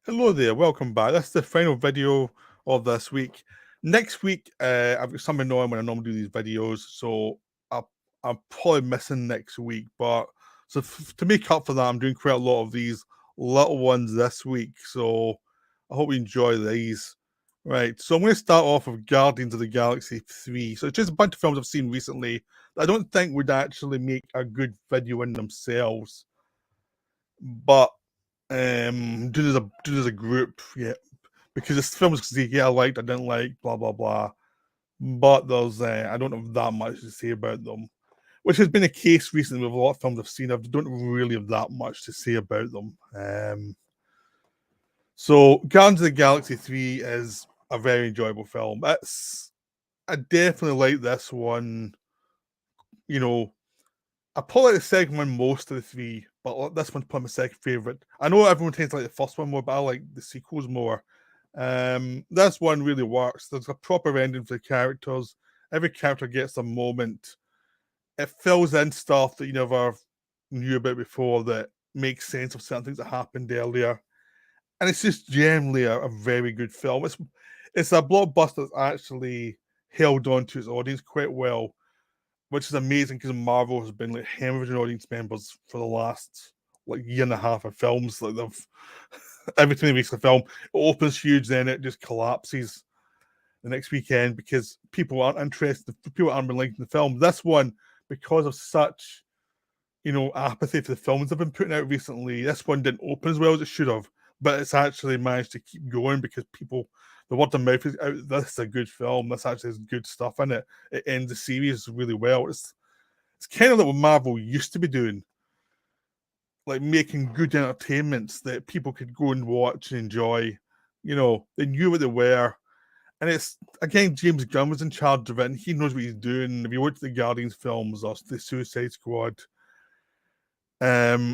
Hello there, welcome back. This is the final video of this week. Next week, I've got something on when I normally do these videos, so I'm probably missing next week. But so to make up for that, I'm doing quite a lot of these little ones this week. So I hope you enjoy these. Right, so I'm going to start off with Guardians of the Galaxy 3. So it's just a bunch of films I've seen recently that I don't think would actually make a good video in themselves. But do as a group, yeah, because this films I liked, I didn't like, blah blah blah. But there's I don't have that much to say about them, which has been the case recently with a lot of films I've seen. I don't really have that much to say about them. So Guardians of the Galaxy 3 is a very enjoyable film. I definitely like this one. You know, I probably like the second one most of the three, but this one's probably my second favorite. I know everyone tends to like the first one more, but I like the sequels more. This one really works. There's a proper ending for the characters. Every character gets a moment. It fills in stuff that you never knew about before that makes sense of certain things that happened earlier. And it's just generally a very good film. It's a blockbuster that's actually held on to its audience quite well, which is amazing because Marvel has been like hemorrhaging audience members for the last like year and a half of films. Like they've every time they release a film, it opens huge, then it just collapses the next weekend because people aren't interested. People aren't liking the film. This one, because of such apathy for the films they've been putting out recently, this one didn't open as well as it should have. But it's actually managed to keep going because the word of mouth is out. This is a good film. This actually has good stuff in it. It ends the series really well. It's kind of like what Marvel used to be doing, like making good entertainments that people could go and watch and enjoy. They knew what they were. And it's, again, James Gunn was in charge of it, and he knows what he's doing. If you watch the Guardians films or the Suicide Squad,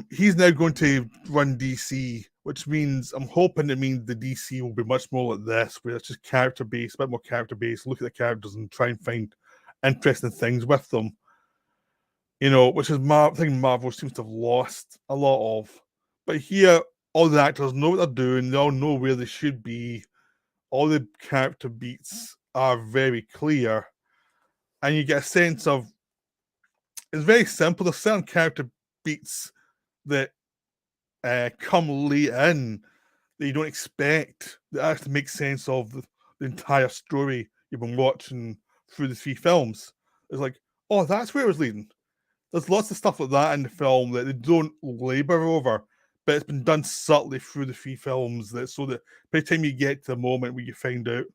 he's now going to run DC, which means I'm hoping it means the DC will be much more like this, where it's just character based, a bit more character based. Look at the characters and try and find interesting things with them. Which is I think Marvel seems to have lost a lot of. But here, all the actors know what they're doing. They all know where they should be. All the character beats are very clear, and you get a sense of it's very simple. There's certain character beats that come late in that you don't expect that actually make sense of the entire story you've been watching through the three films. It's like, oh, that's where it was leading. There's lots of stuff like that in the film that they don't labour over, but it's been done subtly through the three films so that by the time you get to the moment where you find out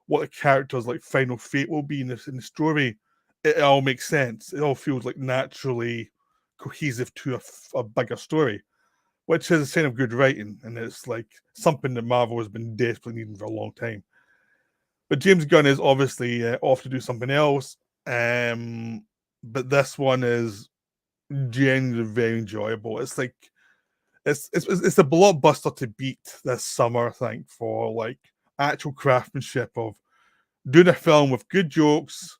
what the character's like final fate will be in the story, it all makes sense. It all feels like naturally cohesive to a bigger story, which is a sign of good writing, and it's like something that Marvel has been desperately needing for a long time. But James Gunn is obviously off to do something else. But this one is genuinely very enjoyable. It's like it's a blockbuster to beat this summer, I think, for like actual craftsmanship of doing a film with good jokes,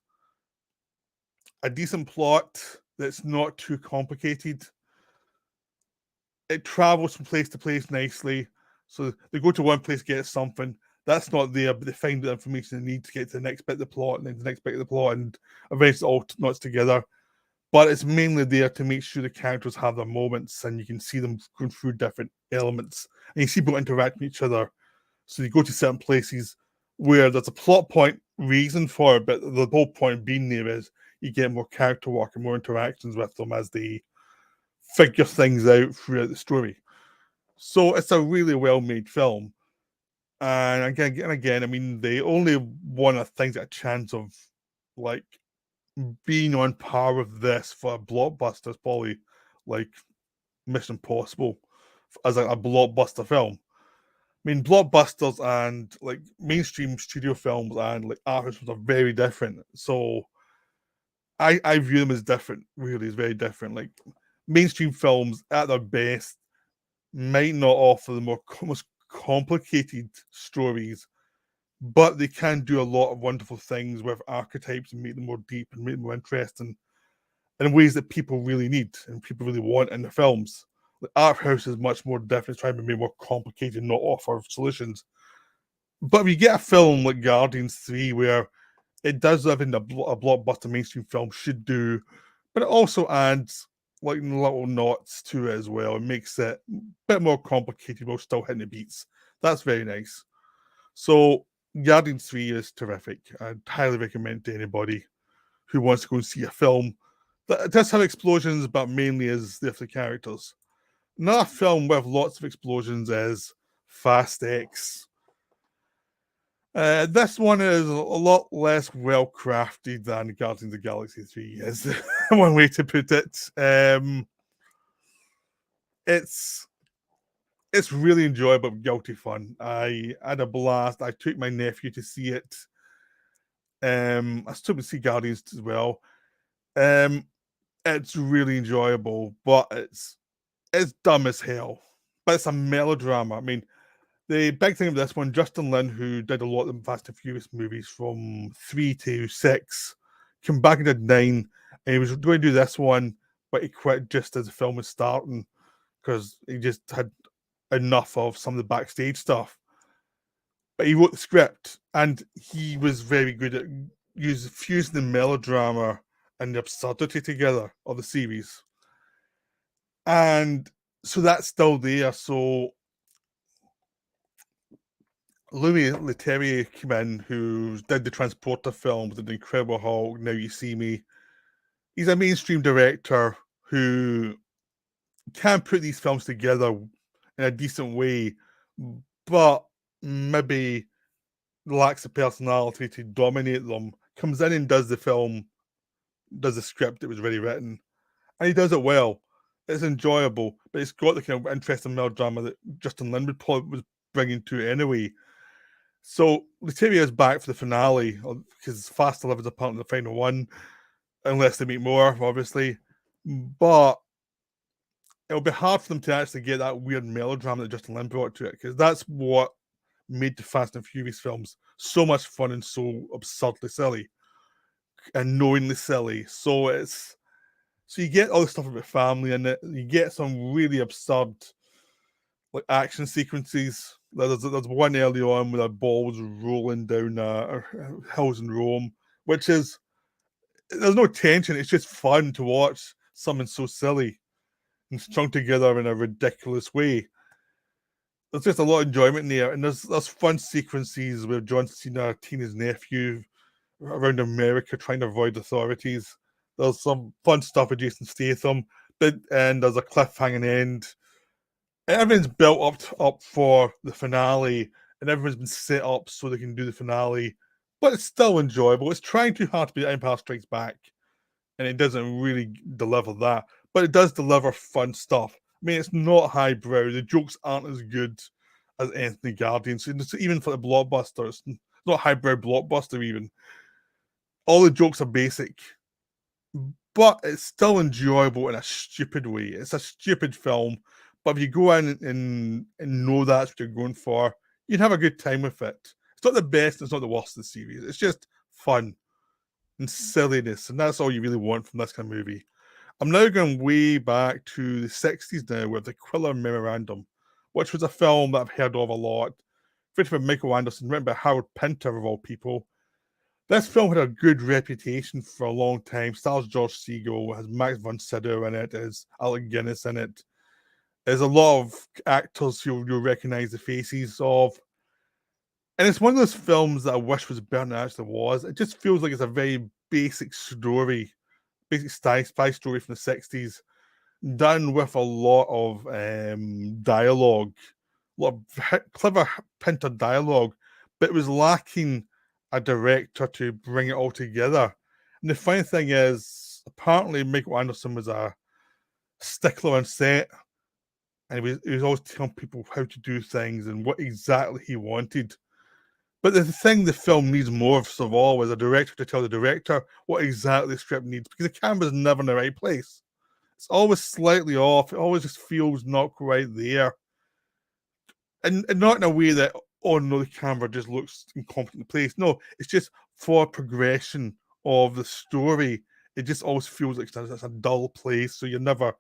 a decent plot that's not too complicated. It travels from place to place nicely. So they go to one place, get something that's not there, but they find the information they need to get to the next bit of the plot, and then the next bit of the plot, and eventually all knots together. But it's mainly there to make sure the characters have their moments, and you can see them going through different elements, and you see people interact with each other. So you go to certain places where there's a plot point reason for it, but the whole point being there is you get more character work and more interactions with them as they figure things out throughout the story. So it's a really well-made film. And again, I mean, the only one I think that a chance of like being on par with this for a blockbuster is probably like Mission Impossible as a blockbuster film. I mean, blockbusters and like mainstream studio films and like art films are very different. So I view them as different. Really, it's very different. Like mainstream films at their best might not offer the most complicated stories, but they can do a lot of wonderful things with archetypes and make them more deep and make them more interesting in ways that people really need and people really want in their films. The art house is much more different, trying to be more complicated, not offer solutions. But if you get a film like Guardians 3, where it does everything a blockbuster mainstream film should do, but it also adds like little knots to it as well. It makes it a bit more complicated while still hitting the beats. That's very nice. So Guardians 3 is terrific. I'd highly recommend to anybody who wants to go and see a film that does have explosions, but mainly is there for the characters. Another film with lots of explosions is Fast X. This one is a lot less well crafted than Guardians of the Galaxy 3 is one way to put it. It's really enjoyable, guilty fun. I had a blast. I took my nephew to see it. I still to see Guardians as well. It's really enjoyable, but it's dumb as hell. But it's a melodrama. I mean, the big thing of this one, Justin Lin, who did a lot of the Fast and Furious movies from 3 to 6, came back and did 9, and he was going to do this one, but he quit just as the film was starting because he just had enough of some of the backstage stuff. But he wrote the script, and he was very good at fusing the melodrama and the absurdity together of the series. And so that's still there. So Louis Leterrier came in, who did the Transporter film with the Incredible Hulk, Now You See Me. He's a mainstream director who can put these films together in a decent way, but maybe lacks the personality to dominate them. Comes in and does the film, does the script that was already written, and he does it well. It's enjoyable, but it's got the kind of interesting melodrama that Justin Lin was bringing to it anyway. So Leterrier is back for the finale because Fast 11 is apparently the final one, unless they make more, obviously. But it'll be hard for them to actually get that weird melodrama that Justin Lin brought to it, because that's what made the Fast and Furious films so much fun and so absurdly silly and knowingly silly. So you get all the stuff about family in it. You get some really absurd like action sequences. There's one early on where a ball was rolling down hills in Rome, which is, there's no tension. It's just fun to watch something so silly and strung together in a ridiculous way. There's just a lot of enjoyment in there, and there's fun sequences where John Cena, Tina's nephew, around America trying to avoid authorities. There's some fun stuff with Jason Statham, and there's a cliffhanging end. Everything's built up for the finale, and everyone's been set up so they can do the finale, but it's still enjoyable. It's trying too hard to be Empire Strikes Back, and it doesn't really deliver that, but it does deliver fun stuff. I mean, it's not highbrow. The jokes aren't as good as Anthony Guardian. So even for the blockbuster, it's not highbrow blockbuster even. All the jokes are basic, but it's still enjoyable in a stupid way. It's a stupid film, but if you go in and know that's what you're going for, you'd have a good time with it. It's not the best, it's not the worst of the series. It's just fun and silliness, and that's all you really want from this kind of movie. I'm now going way back to the 60s now with the Quiller Memorandum, which was a film that I've heard of a lot. Written by Michael Anderson, written by Howard Pinter, of all people. This film had a good reputation for a long time. Stars George Segal, has Max von Sydow in it, there's Alec Guinness in it. There's a lot of actors you'll recognize the faces of. And it's one of those films that I wish was better than it actually was. It just feels like it's a very basic story, basic spy story from the 60s, done with a lot of dialogue, a lot of clever Pinter dialogue, but it was lacking a director to bring it all together. And the funny thing is, apparently Michael Anderson was a stickler on set, and he was always telling people how to do things and what exactly he wanted. But the thing the film needs more of all is a director to tell the director what exactly the script needs, because the camera's never in the right place. It's always slightly off. It always just feels not quite there. And not in a way that, oh no, the camera just looks incompetent in place. No, it's just for progression of the story. It just always feels like it's a dull place, so you're never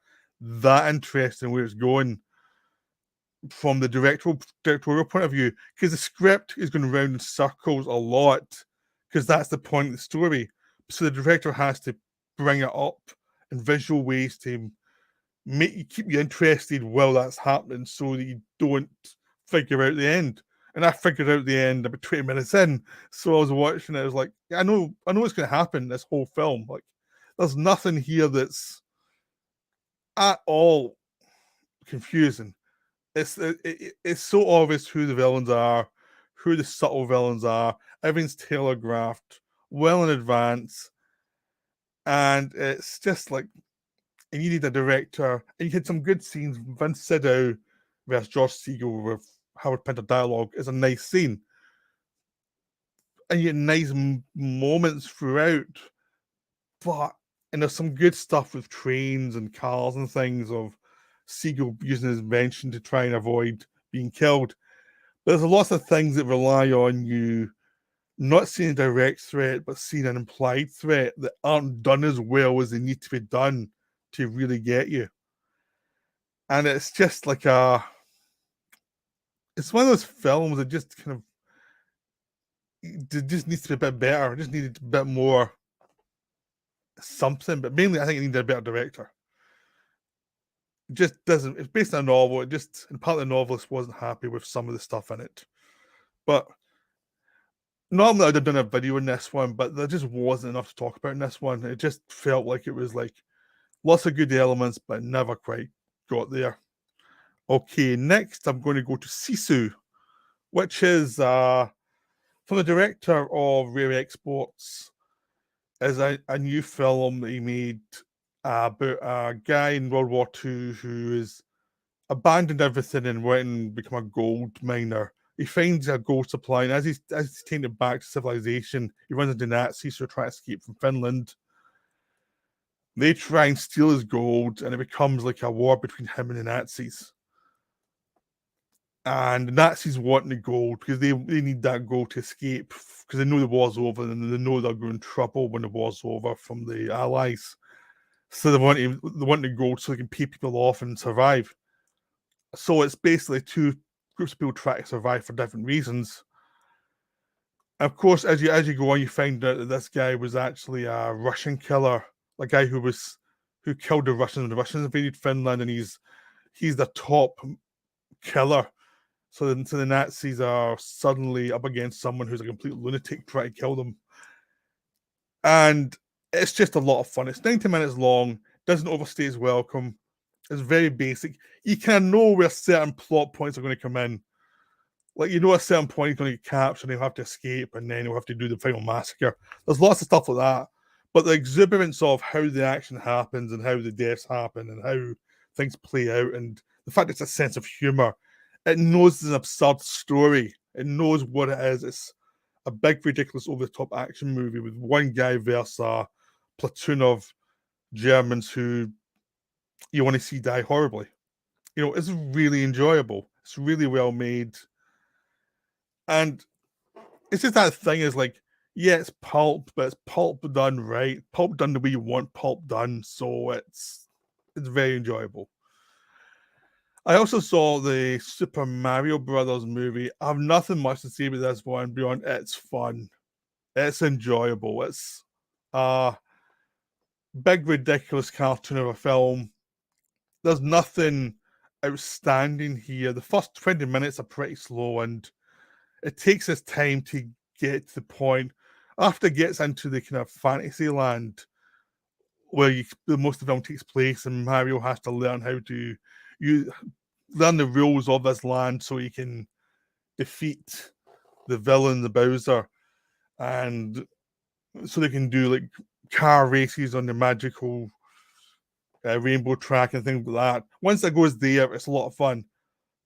that interesting where it's going from the directorial point of view, because the script is going round in circles a lot, because that's the point of the story. So the director has to bring it up in visual ways to keep you interested while that's happening, so that you don't figure out the end. And I figured out the end about 20 minutes in, so I was watching it. I was like, I know what's going to happen. This whole film, like, there's nothing here that's at all confusing. It's so obvious who the villains are, who the subtle villains are. Everything's telegraphed well in advance, and it's just like, and you need a director, and you had some good scenes. Vince Siddle versus George Siegel with Howard Pinter dialogue is a nice scene, and you get nice moments throughout. And there's some good stuff with trains and cars and things, of Siegel using his invention to try and avoid being killed. But there's lots of things that rely on you not seeing a direct threat, but seeing an implied threat that aren't done as well as they need to be done to really get you. And it's just like it's one of those films that just kind of, it just needs to be a bit better. It just needed a bit more something, but mainly I think it needed a better director. It just doesn't. It's based on a novel. And part of the novelist wasn't happy with some of the stuff in it. But normally I'd have done a video in this one, but there just wasn't enough to talk about in this one. It just felt like it was like lots of good elements, but never quite got there. Okay, next I'm going to go to Sisu, which is from the director of Rare Exports. Is a new film that he made about a guy in World War II who is abandoned everything and went and become a gold miner. He finds a gold supply, and as he's taken it back to civilization, he runs into Nazis who are trying to escape from Finland. They try and steal his gold, and it becomes like a war between him and the Nazis. And the Nazis want the gold because they need that gold to escape, because they know the war's over, and they know they're going to trouble when the war's over from the Allies. So they want the gold so they can pay people off and survive. So it's basically two groups of people trying to survive for different reasons. Of course, as you go on, you find out that this guy was actually a Russian killer, a guy who killed the Russians when the Russians invaded Finland, and he's the top killer. So the Nazis are suddenly up against someone who's a complete lunatic trying to kill them. And it's just a lot of fun. It's 90 minutes long, doesn't overstay its welcome. It's very basic. You kind of know where certain plot points are going to come in. Like, you know, a certain point is going to get captured and he'll have to escape, and then he'll have to do the final massacre. There's lots of stuff like that. But the exuberance of how the action happens and how the deaths happen and how things play out, and the fact it's a sense of humor, it knows it's an absurd story. It knows what it is. It's a big, ridiculous, over-the-top action movie with one guy versus a platoon of Germans who you want to see die horribly. You know, it's really enjoyable. It's really well made. And it's just that thing is like, yeah, it's pulp, but it's pulp done right. Pulp done the way you want pulp done. So it's very enjoyable. I also saw the Super Mario Brothers movie. I have nothing much to say about this one beyond it's fun. It's enjoyable. It's a big, ridiculous cartoon of a film. There's nothing outstanding here. The first 20 minutes are pretty slow, and it takes its time to get to the point. After it gets into the kind of fantasy land where most of the film takes place, and Mario has to learn how to learn the rules of this land so he can defeat the villain, the Bowser, and so they can do like car races on the magical rainbow track and things like that. Once it goes there, it's a lot of fun.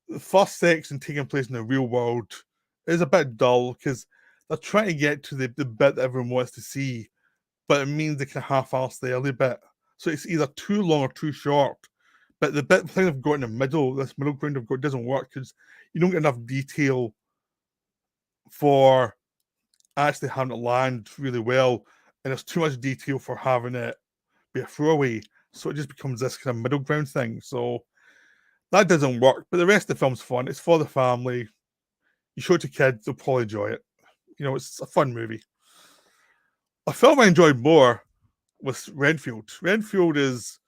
The first section taking place in the real world is a bit dull because they're trying to get to the bit that everyone wants to see, but it means they can half-arse the early bit. So it's either too long or too short. But the thing they've got in the middle, this middle ground they've got, doesn't work because you don't get enough detail for actually having it land really well, and there's too much detail for having it be a throwaway. So it just becomes this kind of middle ground thing. So that doesn't work. But the rest of the film's fun. It's for the family. You show it to kids, they'll probably enjoy it. It's a fun movie. A film I enjoyed more was Renfield. Renfield is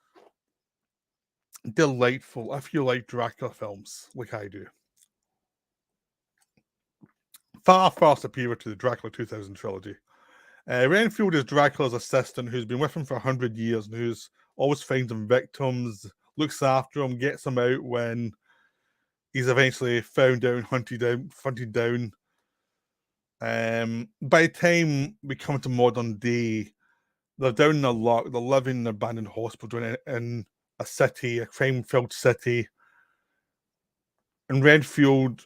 delightful if you like Dracula films, like I do. Far, far superior to the Dracula 2000 trilogy. Renfield is Dracula's assistant who's been with him for 100 years and who's always finds him victims, looks after him, gets him out when he's eventually found out and hunted down. By the time we come to modern day, they're down in a lot. They're living in an abandoned hospital in a city, a crime-filled city. And Renfield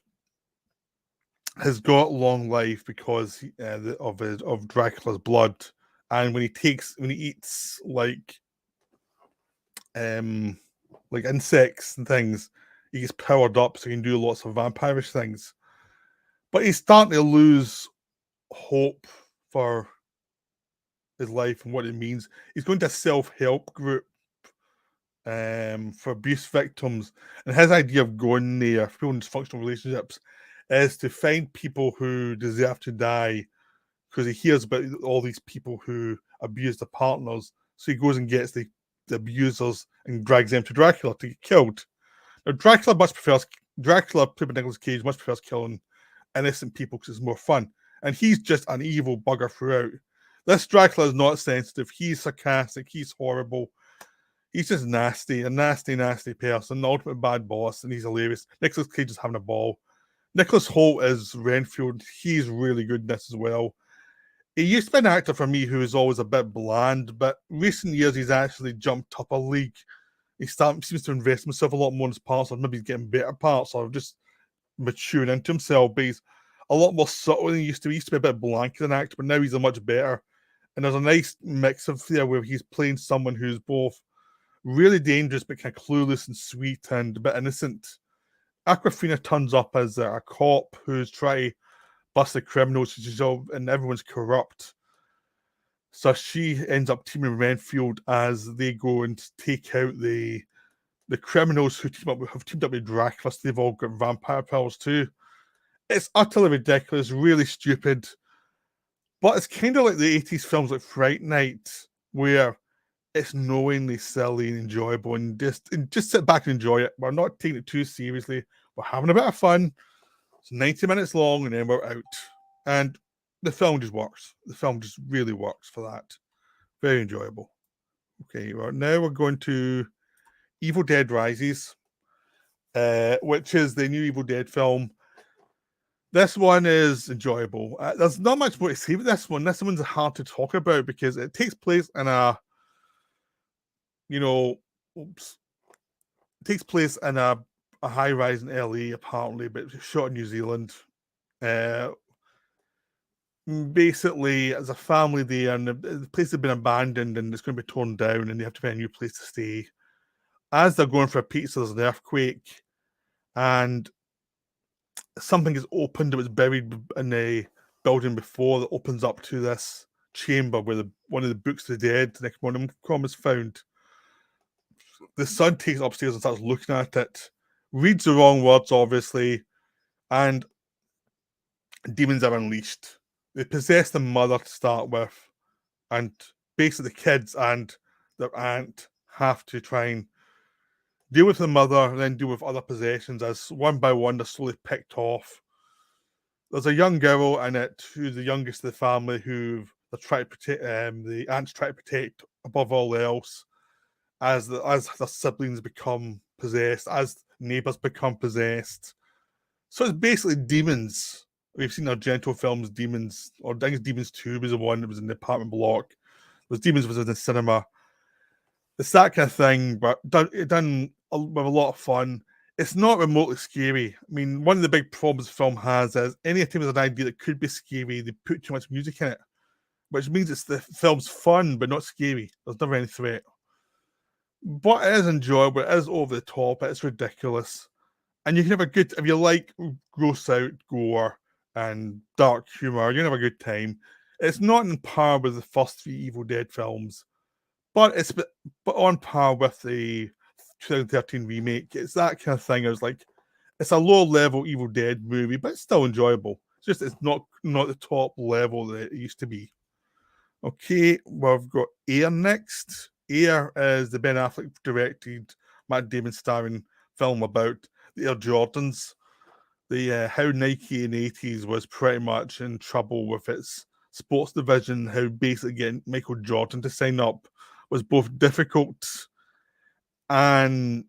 has got long life because of Dracula's blood. And when he eats like insects and things, he gets powered up so he can do lots of vampirish things. But he's starting to lose hope for his life and what it means. He's going to a self-help group for abuse victims, and his idea of going there for people in dysfunctional relationships is to find people who deserve to die, because he hears about all these people who abuse their partners. So he goes and gets the abusers and drags them to Dracula to get killed. Now Dracula, played by Nicolas Cage, much prefers killing innocent people because it's more fun. And he's just an evil bugger throughout. This Dracula is not sensitive. He's sarcastic. He's horrible. He's just nasty, a nasty, nasty person, the ultimate bad boss, and he's hilarious. Nicolas Cage is having a ball. Nicholas Hoult is Renfield. He's really good in this as well. He used to be an actor for me who is always a bit bland, but recent years he's actually jumped up a league. He seems to invest himself a lot more in his parts, or maybe he's getting better parts, or just maturing into himself. But he's a lot more subtle than he used to be. He used to be a bit blank as an actor, but now he's a much better. And there's a nice mix of there where he's playing someone who's both really dangerous but kind of clueless and sweet and a bit innocent. Aquafina turns up as a cop who's trying to bust the criminals, and everyone's corrupt. So she ends up teaming with Renfield as they go and take out the criminals who have teamed up with Dracula. So they've all got vampire powers too. It's utterly ridiculous, really stupid. But it's kind of like the 80s films like Fright Night, where it's knowingly silly and enjoyable, and just sit back and enjoy it. We're not taking it too seriously. We're having a bit of fun. It's 90 minutes long, and then we're out. And the film just works. The film just really works for that. Very enjoyable. Okay, now we're going to Evil Dead Rises, which is the new Evil Dead film. This one is enjoyable. There's not much more to say about this one. This one's hard to talk about because it takes place in a high-rise in LA, apparently, but it's shot in New Zealand. Basically, as a family there, and the place has been abandoned and it's going to be torn down, and they have to find a new place to stay. As they're going for a pizza, there's an earthquake, and something is opened that was buried in the building before that opens up to this chamber where one of the books of the dead, the Necronomicon, is found. The son takes it upstairs and starts looking at it, reads the wrong words, obviously, and demons are unleashed. They possess the mother to start with, and basically the kids and their aunt have to try and deal with the mother and then deal with other possessions as one by one they're slowly picked off. There's a young girl in it who's the youngest of the family who they're trying to protect. The aunts try to protect above all else, as their siblings become possessed, as neighbours become possessed. So it's basically demons. We've seen Argento films, Demons, or I think it's Demons 2 was the one that was in the apartment block. Demons was in the cinema. It's that kind of thing, but done with a lot of fun. It's not remotely scary. I mean, one of the big problems the film has is any time there's an idea that could be scary, they put too much music in it, which means the film's fun but not scary. There's never any threat. But it is enjoyable. It is over the top. It's ridiculous. And you can have if you like gross out gore and dark humor, you can have a good time. It's not in par with the first three Evil Dead films, but it's on par with the 2013 remake. It's that kind of thing. It's a low level Evil Dead movie, but it's still enjoyable. It's not the top level that it used to be. Okay, we've got Air next. Air is the Ben Affleck directed, Matt Damon starring film about the Air Jordans. The how Nike in the 80s was pretty much in trouble with its sports division, how basically getting Michael Jordan to sign up was both difficult and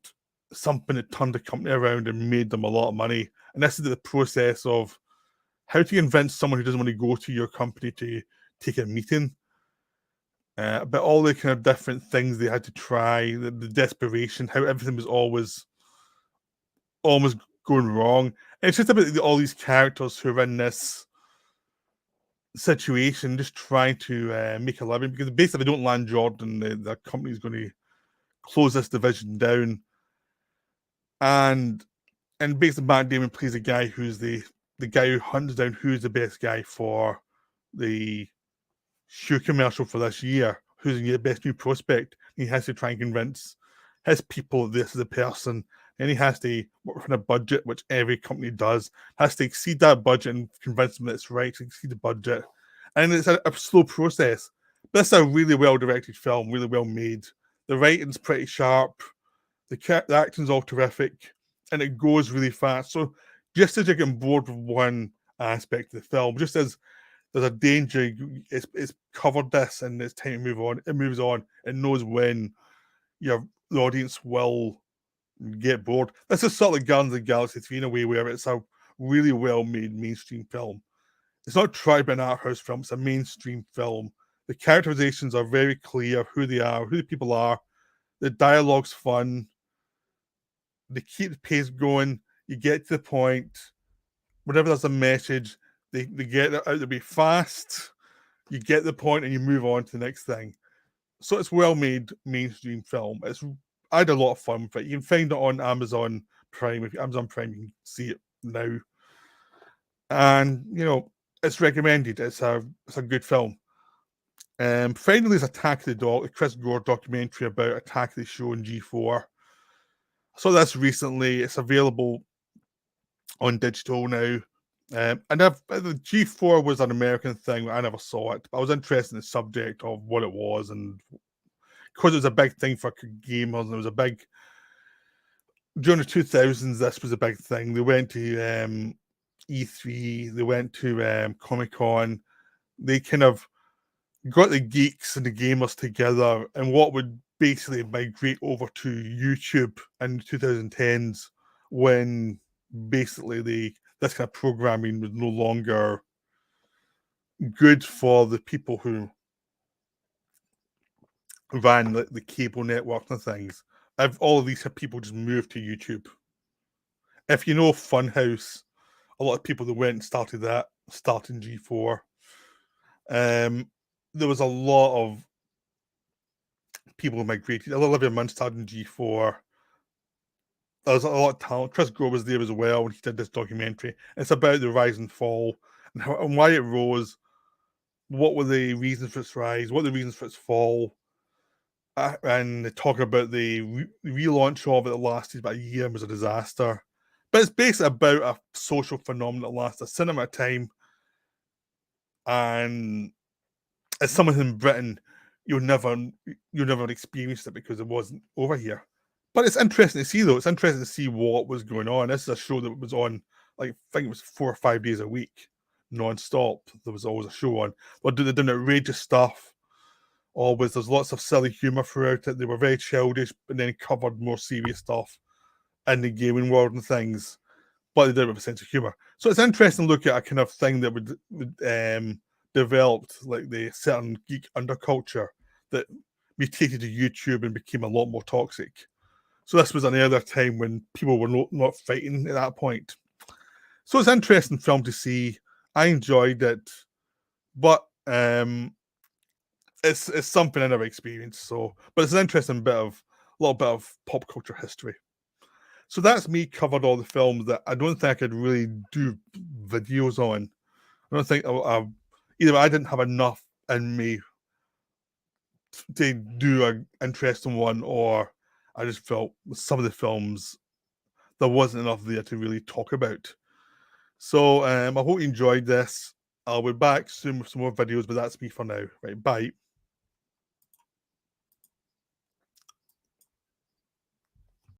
something that turned the company around and made them a lot of money. And this is the process of how to convince someone who doesn't want to go to your company to take a meeting. But all the kind of different things they had to try, the desperation, how everything was always almost going wrong. And it's just about all these characters who are in this situation, just trying to make a living. Because basically, if they don't land Jordan, the company's going to close this division down. And basically, Matt Damon plays a guy who's the guy who hunts down who's the best guy for the shoe commercial for this year, who's the best new prospect. He has to try and convince his people this is the person, and he has to work within a budget, which every company does, has to exceed that budget and convince them that it's right to exceed the budget. And it's a slow process. But it's a really well-directed film, really well made. The writing's pretty sharp. The acting's all terrific, and it goes really fast. So just as you're getting bored with one aspect of the film, just as there's a danger, it's covered this and it's time to move on. It moves on. It knows when the audience will get bored. This is sort of Guardians of the Galaxy 3 in a way where it's a really well-made mainstream film. It's not tried to be an art house film. It's a mainstream film. The characterizations are very clear of who they are, who the people are. The dialogue's fun. They keep the pace going. You get to the point. Whenever there's a message, they get it out to be fast. You get the point and you move on to the next thing. So it's well-made mainstream film. I had a lot of fun with it. You can find it on Amazon Prime. If you Amazon Prime, you can see it now. And, it's recommended. It's a good film. Finally, there's Attack of the Dog, a Chris Gore documentary about Attack of the Show in G4. I saw this recently. It's available on digital now. And the G4 was an American thing. I never saw it. But I was interested in the subject of what it was, and because it was a big thing for gamers, and it was a big during the 2000s. This was a big thing. They went to E3. They went to Comic-Con. They kind of got the geeks and the gamers together, and what would basically migrate over to YouTube in the 2010s when basically this kind of programming was no longer good for the people who ran the cable network and things. All of these people just moved to YouTube. If you know Funhouse, a lot of people that went and started in G4. There was a lot of people who migrated. Olivia Munn started in G4. There was a lot of talent. Chris Gore was there as well when he did this documentary. It's about the rise and fall and why it rose. What were the reasons for its rise? What are the reasons for its fall? And they talk about the relaunch of it that lasted about a year and was a disaster. But it's basically about a social phenomenon that lasts a cinema time. And as someone in Britain, you'll never experience it because it wasn't over here. But it's interesting to see, though. It's interesting to see what was going on. This is a show that was on, I think it was 4 or 5 days a week, non-stop. There was always a show on. They're doing outrageous stuff. There's lots of silly humour throughout it. They were very childish, but then covered more serious stuff in the gaming world and things. But they did it with a sense of humour. So it's interesting to look at a kind of thing that would developed, like the certain geek underculture that mutated to YouTube and became a lot more toxic. So this was another time when people were not fighting at that point. So it's an interesting film to see. I enjoyed it, but it's something I never experienced. But it's an interesting little bit of pop culture history. So that's me covered all the films that I don't think I could really do videos on. I don't think either I didn't have enough in me to do an interesting one, or I just felt with some of the films there wasn't enough there to really talk about. So I hope you enjoyed this. I'll be back soon with some more videos, but that's me for now. Right, bye.